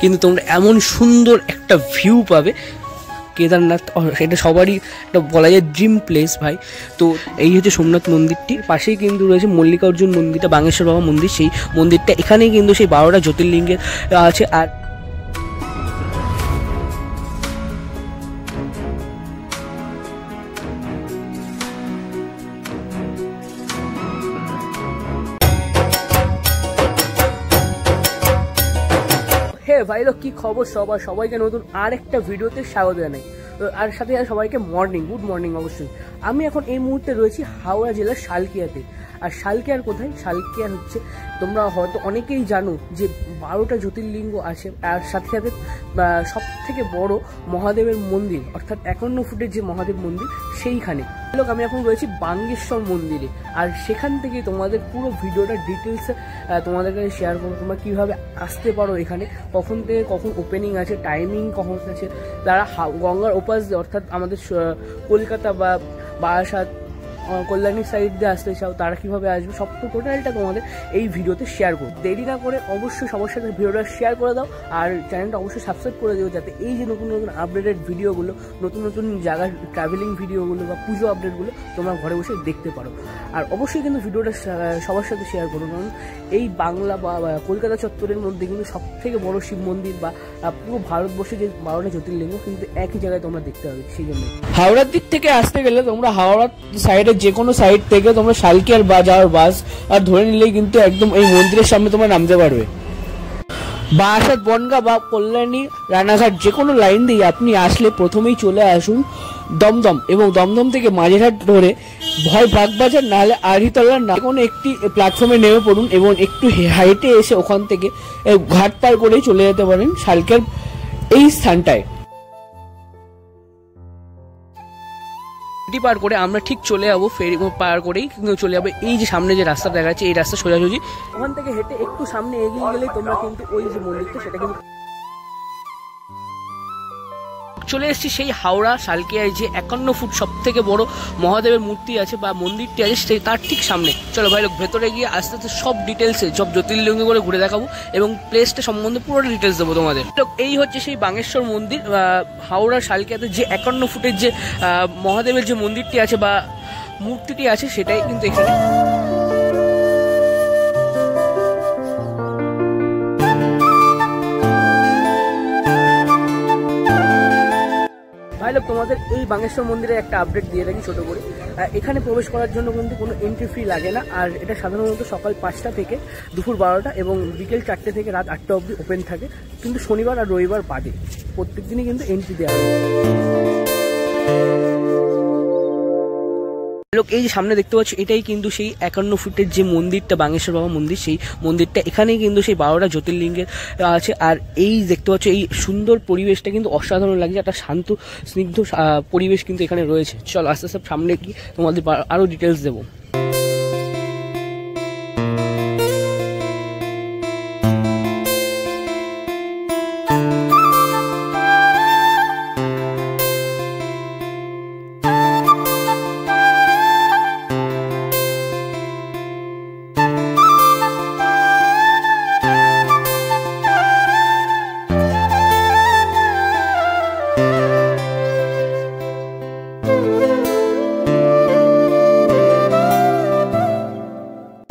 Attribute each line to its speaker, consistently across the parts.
Speaker 1: কিন্তু তোমরা এমন সুন্দর একটা ভিউ পাবে। কেদারনাথ এটা সবারই একটা বলা যায় ড্রিম প্লেস ভাই। তো এই হচ্ছে সোমনাথ মন্দিরটির পাশেই কিন্তু রয়েছে মল্লিকার্জুন মন্দিরটা, বাঙ্গেশ্বর বাবা মন্দির, সেই মন্দিরটা এখানেই কিন্তু সেই 12টা জ্যোতির্লিঙ্গের আছে। আর হে ভাই লোক কি খবর সবার, সবাইকে নতুন আর একটা ভিডিওতে স্বাগত জানাই। আর সাথে সবাইকে গুড মর্নিং অবশ্যই। আমি এখন এই মুহূর্তে রয়েছি হাওড়া জেলার শালকিয়াতে। আর শালকিয়ার কোথায়? শালকিয়ার হচ্ছে, তোমরা হয়তো অনেকেই জানো যে 12টা জ্যোতির্লিঙ্গ আছে, আর সাথে সাথে সব থেকে বড় মহাদেবের মন্দির, অর্থাৎ 51 ফুটের যে মহাদেব মন্দির সেইখানে। লোক আমি এখন রয়েছি বাঙ্গেশ্বর মন্দিরে, আর সেখান থেকে তোমাদের পুরো ভিডিওটা ডিটেলসে তোমাদের কাছে শেয়ার করবো। তোমরা কীভাবে আসতে পারো এখানে, কখন থেকে কখন ওপেনিং আছে, টাইমিং কখন আছে, তারা গঙ্গার ওপাশ দিয়ে অর্থাৎ আমাদের কলকাতা বা বারাসাত কল্যাণী সাইড দিয়ে আসতে চাও তারা কীভাবে আসবে, সব টোটালটা তোমাদের এই ভিডিওতে শেয়ার করো। দেরি না করে অবশ্যই সবার সাথে ভিডিওটা শেয়ার করে দাও, আর চ্যানেলটা অবশ্যই সাবস্ক্রাইব করে দিও, যাতে এই যে নতুন নতুন আপডেটেড ভিডিওগুলো, নতুন নতুন জায়গার ট্রাভেলিং ভিডিওগুলো বা পুজো আপডেটগুলো তোমরা ঘরে বসে দেখতে পারো। আর অবশ্যই কিন্তু ভিডিওটা সবার সাথে শেয়ার করো, কারণ এই বাংলা বা কলকাতা চত্বরের মধ্যে কিন্তু সব থেকে বড় শিব মন্দির বা পুরো ভারতবর্ষে যে 12টা জ্যোতির্লিঙ্গ কিন্তু একই জায়গায় তোমরা দেখতে পাবে। সেই জন্য হাওড়ার দিক থেকে আসতে গেলে তোমরা হাওড়ার সাইডে যে কোনো সাইড থেকে তোমরা শালকিয়ার যাওয়ার বাস আর ধরে নিলেই কিন্তু একদম এই মন্দিরের সামনে তোমরা নামতে পারবে। বারাসাত, বনগাঁ বা কল্যাণী, রানাঘাট যে কোনো লাইন দিয়ে আপনি আসলে প্রথমেই চলে আসুন দমদম, এবং দমদম থেকে মাঝেরহাট ধরে বাগবাজার নাহলে আড়িতলা না কোনো একটি প্ল্যাটফর্মে নেমে পড়ুন, এবং একটু হাইটে এসে ওখান থেকে ঘাট পার করেই চলে যেতে পারেন শালকিয়ার এই স্থানটায়। পার করে আমরা ঠিক চলে যাবো, ফেরি পার করেই কিন্তু চলে যাবো এই যে সামনে যে রাস্তা দেখা যাচ্ছে, এই রাস্তা সোজাসুজি ওখান থেকে হেঁটে একটু সামনে এগিয়ে গেলেই তোমরা কিন্তু ওই যে মন্দিরটা সেটা কিন্তু চলে এসেছি। সেই হাওড়া শালকিয়ায় যে 51 ফুট সব থেকে বড় মহাদেবের মূর্তি আছে বা মন্দিরটি আছে, সেই তার ঠিক সামনে। চলো ভাই লোক ভেতরে গিয়ে আস্তে আস্তে সব ডিটেলসে সব জ্যোতির্লিঙ্গ করে ঘুরে দেখাবো, এবং প্লেসটা সম্বন্ধে পুরোটা ডিটেলস দেবো তোমাদের। এই হচ্ছে সেই বাঙ্গেশ্বর মন্দির, হাওড়া শালকিয়াতে যে 51 ফুটের যে মহাদেবের যে মন্দিরটি আছে বা মূর্তিটি আছে, সেটাই কিন্তু এখানে। তোমাদের এই বাঙ্গেশ্বর মন্দিরে একটা আপডেট দিয়ে রাখি ছোট করে। এখানে প্রবেশ করার জন্য কিন্তু কোনো এন্ট্রি ফি লাগে না, আর এটা সাধারণত সকাল 5টা থেকে দুপুর 12টা এবং বিকেল 4টে থেকে রাত 8টা অবধি ওপেন থাকে, কিন্তু শনিবার আর রবিবার বাদে প্রত্যেক দিনই কিন্তু এন্ট্রি দেওয়া হয়। লোক এই যে সামনে দেখতে পাচ্ছ, এটাই কিন্তু সেই 51 ফুটের যে মন্দিরটা, বাঙ্গেশ্বর বাবা মন্দির, সেই মন্দিরটা এখানেই কিন্তু সেই 12টা জ্যোতির্লিঙ্গের আছে। আর এই দেখতে পাচ্ছ এই সুন্দর পরিবেশটা কিন্তু অসাধারণ লাগছে, একটা শান্ত স্নিগ্ধ পরিবেশ কিন্তু এখানে রয়েছে। চল আস্তে আস্তে সামনে কি তোমাদের আরো ডিটেলস দেবো।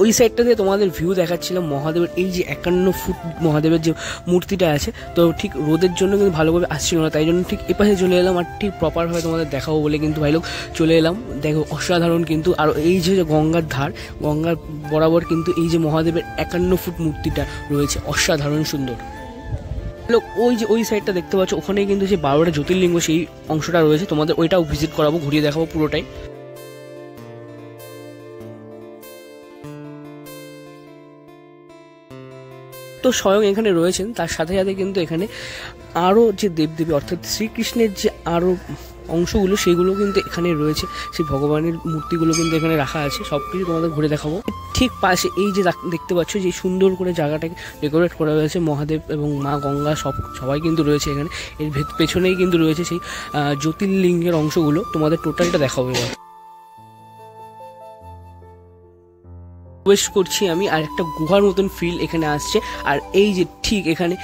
Speaker 1: ওই সাইডটা দিয়ে তোমাদের ভিউ দেখাচ্ছিলাম মহাদেবের, এই যে 51 ফুট মহাদেবের যে মূর্তিটা আছে। তো ঠিক রোদের জন্য কিন্তু ভালোভাবে আসছিল না, তাই জন্য ঠিক এপাশে চলে এলাম, আর ঠিক প্রপারভাবে তোমাদের দেখাবো বলে কিন্তু ভাই লোক চলে এলাম। দেখো অসাধারণ কিন্তু, আর এই যে গঙ্গার ধার, গঙ্গার বরাবর কিন্তু এই যে মহাদেবের 51 ফুট মূর্তিটা রয়েছে, অসাধারণ সুন্দর। লোক ওই যে ওই সাইডটা দেখতে পাচ্ছ, ওখানে কিন্তু যে 12টা জ্যোতির্লিঙ্গ সেই অংশটা রয়েছে, তোমাদের ওইটাও ভিজিট করাবো, ঘুরিয়ে দেখাবো পুরোটাই। তো স্বয়ং এখানে রয়েছেন, তার সাথে সাথে কিন্তু এখানে আরও যে দেবদেবী অর্থাৎ শ্রীকৃষ্ণের যে আরও অংশগুলো সেগুলো কিন্তু এখানে রয়েছে, সেই ভগবানের মূর্তিগুলো কিন্তু এখানে রাখা আছে, সব কিছু তোমাদের ঘুরে দেখাবো। ঠিক পাশে এই যে দেখতে পাচ্ছ যে সুন্দর করে জায়গাটাকে ডেকোরেট করা হয়েছে, মহাদেব এবং মা গঙ্গা সবাই কিন্তু রয়েছে এখানে। এর পেছনেই কিন্তু রয়েছে সেই জ্যোতির্লিঙ্গের অংশগুলো, তোমাদের টোটালটা দেখাবো এবার। প্রবেশ করছি আমি, আর একটা গুহার মতন ফিল এখানে আসছে। আর এই যে ঠিক এখানে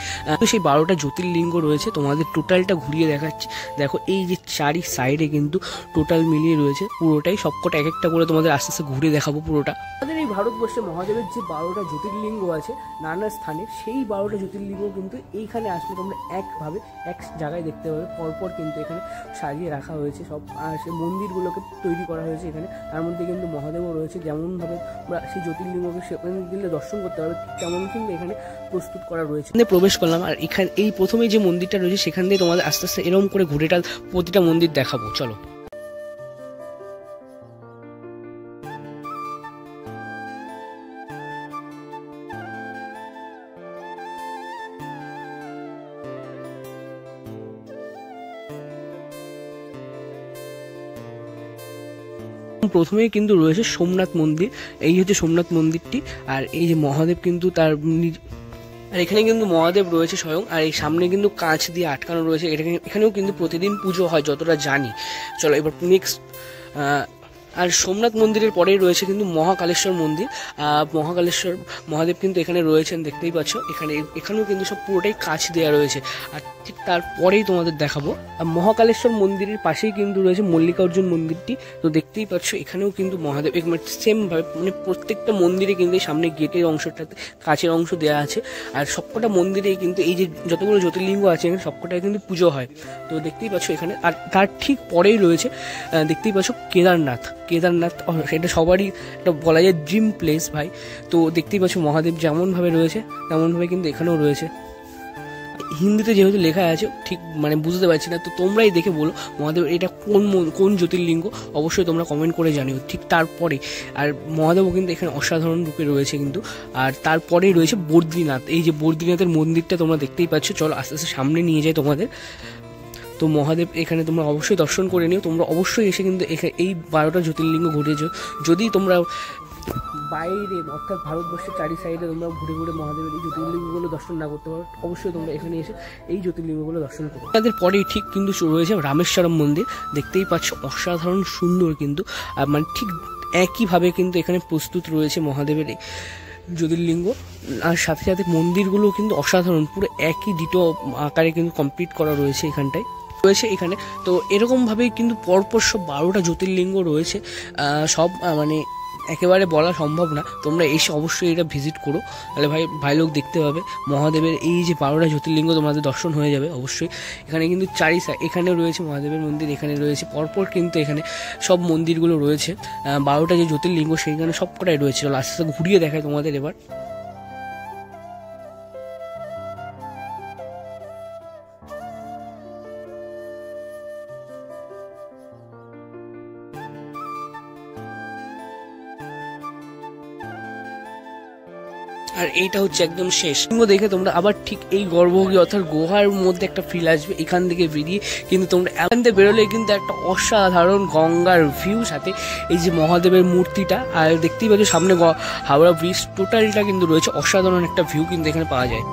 Speaker 1: সেই 12টা জ্যোতির্লিঙ্গ রয়েছে, তোমাদের টোটালটা ঘুরিয়ে দেখাচ্ছি। দেখো এই যে চারি সাইডে কিন্তু টোটাল মিলিয়ে রয়েছে পুরোটাই, সবকটা এক একটা করে তোমাদের আস্তে আস্তে ঘুরে দেখাবো পুরোটা। আমাদের এই ভারতবর্ষে মহাদেবের যে 12টা জ্যোতির্লিঙ্গ আছে নানা স্থানে, সেই 12টা জ্যোতির্লিঙ্গ কিন্তু এইখানে আসলে তোমরা একভাবে এক জায়গায় দেখতে পাবে। পরপর কিন্তু এখানে সাজিয়ে রাখা হয়েছে সব, আর সেই মন্দিরগুলোকে তৈরি করা হয়েছে এখানে। তার মধ্যে কিন্তু মহাদেবও রয়েছে, যেমনভাবে সেই জ্যোতির্লিঙ্গকে সেখানে গেলে দর্শন করতে পারবে তেমন কিন্তু এখানে প্রস্তুত করা রয়েছে। প্রবেশ করলাম, আর এখানে এই প্রথমে যে মন্দিরটা রয়েছে সেখান দিয়ে তোমাদের আস্তে আস্তে এরকম করে ঘুরেটা প্রতিটা মন্দির দেখাবো, চলো। প্রথমেই কিন্তু রয়েছে সোমনাথ মন্দির, এই হচ্ছে সোমনাথ মন্দিরটি। আর এই যে মহাদেব কিন্তু তার, আর এখানে কিন্তু মহাদেব রয়েছে স্বয়ং, আর এই সামনে কিন্তু কাঁচ দিয়ে আটকানো রয়েছে। এখানেও কিন্তু প্রতিদিন পুজো হয় যতটা জানি। চলো এবার নেক্সট, আর সোমনাথ মন্দিরের পরেই রয়েছে কিন্তু মহাকালেশ্বর মন্দির। মহাকালেশ্বর মহাদেব কিন্তু এখানে রয়েছেন, দেখতেই পাচ্ছ। এখানেও কিন্তু সব পুরোটাই কাঁচ দেওয়া রয়েছে। আর ঠিক তারপরেই তোমাদের দেখাবো মহাকালেশ্বর মন্দিরের পাশেই কিন্তু রয়েছে মল্লিকার্জুন মন্দিরটি। তো দেখতেই পাচ্ছ এখানেও কিন্তু মহাদেব সেমভাবে, মানে প্রত্যেকটা মন্দিরে কিন্তু সামনে গেটের অংশটাতে কাঁচের অংশ দেওয়া আছে। আর সবকটা মন্দিরেই কিন্তু এই যে যতগুলো জ্যোতির্লিঙ্গ আছে এখানে সবকটাই কিন্তু পুজো হয়। তো দেখতেই পাচ্ছ এখানে। আর তার ঠিক পরেই রয়েছে, দেখতেই পাচ্ছ কেদারনাথ। সেটা সবারই একটা বলা যায় ড্রিম প্লেস ভাই। তো দেখতেই পাচ্ছ মহাদেব যেমনভাবে রয়েছে তেমনভাবে কিন্তু এখানেও রয়েছে। হিন্দিতে যেহেতু লেখা আছে ঠিক মানে বুঝতে পারছি না, তো তোমরাই দেখে বলো মহাদেব এটা কোন জ্যোতির্লিঙ্গ, অবশ্যই তোমরা কমেন্ট করে জানিও। ঠিক তারপরে আর মহাদেবও কিন্তু এখানে অসাধারণ রূপে রয়েছে কিন্তু। আর তারপরেই রয়েছে বদ্রীনাথ। এই যে বদ্রীনাথের মন্দিরটা তোমরা দেখতেই পাচ্ছ, চলো আস্তে আস্তে সামনে নিয়ে যাই তোমাদের। তো মহাদেব এখানে তোমরা অবশ্যই দর্শন করে নিও। তোমরা অবশ্যই এসে কিন্তু এই 12টা জ্যোতির্লিঙ্গ ঘুরেছো। যদি তোমরা বাইরে অর্থাৎ ভারতবর্ষের চারি সাইডে তোমরা ঘুরে ঘুরে মহাদেবের এই জ্যোতির্লিঙ্গগুলো দর্শন না করতে পারো, অবশ্যই তোমরা এখানে এসে এই জ্যোতির্লিঙ্গগুলো দর্শন করো। তাদের পরেই ঠিক কিন্তু রয়েছে রামেশ্বরম মন্দির। দেখতেই পাচ্ছ অসাধারণ সুন্দর কিন্তু, মানে ঠিক একইভাবে কিন্তু এখানে প্রস্তুত রয়েছে মহাদেবের এই জ্যোতির্লিঙ্গ। আর সাথে সাথে মন্দিরগুলো কিন্তু অসাধারণ, পুরো একই ডিটো আকারে কিন্তু কমপ্লিট করা রয়েছে এখানটায় রয়েছে এখানে। তো এরকমভাবেই কিন্তু পরপর সব 12টা জ্যোতির্লিঙ্গ রয়েছে। সব মানে একেবারে বলা সম্ভব না, তোমরা এসে অবশ্যই এটা ভিজিট করো, তাহলে ভাই লোক দেখতে পাবে মহাদেবের এই যে 12টা জ্যোতির্লিঙ্গ তোমাদের দর্শন হয়ে যাবে অবশ্যই। এখানে কিন্তু এখানেও রয়েছে মহাদেবের মন্দির, এখানে রয়েছে পরপর কিন্তু এখানে সব মন্দিরগুলো রয়েছে। 12টা যে জ্যোতির্লিঙ্গ সেইখানে সবকটাই রয়েছে। আস্তে আস্তে ঘুরিয়ে দেখায় তোমাদের এবার। আর এইটা হচ্ছে একদম শেষ দেখে তোমরা আবার ঠিক এই গর্ভগৃহ অর্থাৎ গুহার মধ্যে একটা ফিল আসবে। এখান থেকে বেরিয়ে কিন্তু তোমরা এখান থেকে বেরোলে কিন্তু একটা অসাধারণ গঙ্গার ভিউ, সাথে এই যে মহাদেবের মূর্তিটা, আর দেখতেই পাচ্ছ সামনে হাওড়া ব্রিজ, টোটালটা কিন্তু রয়েছে অসাধারণ একটা ভিউ কিন্তু এখানে পাওয়া যায়।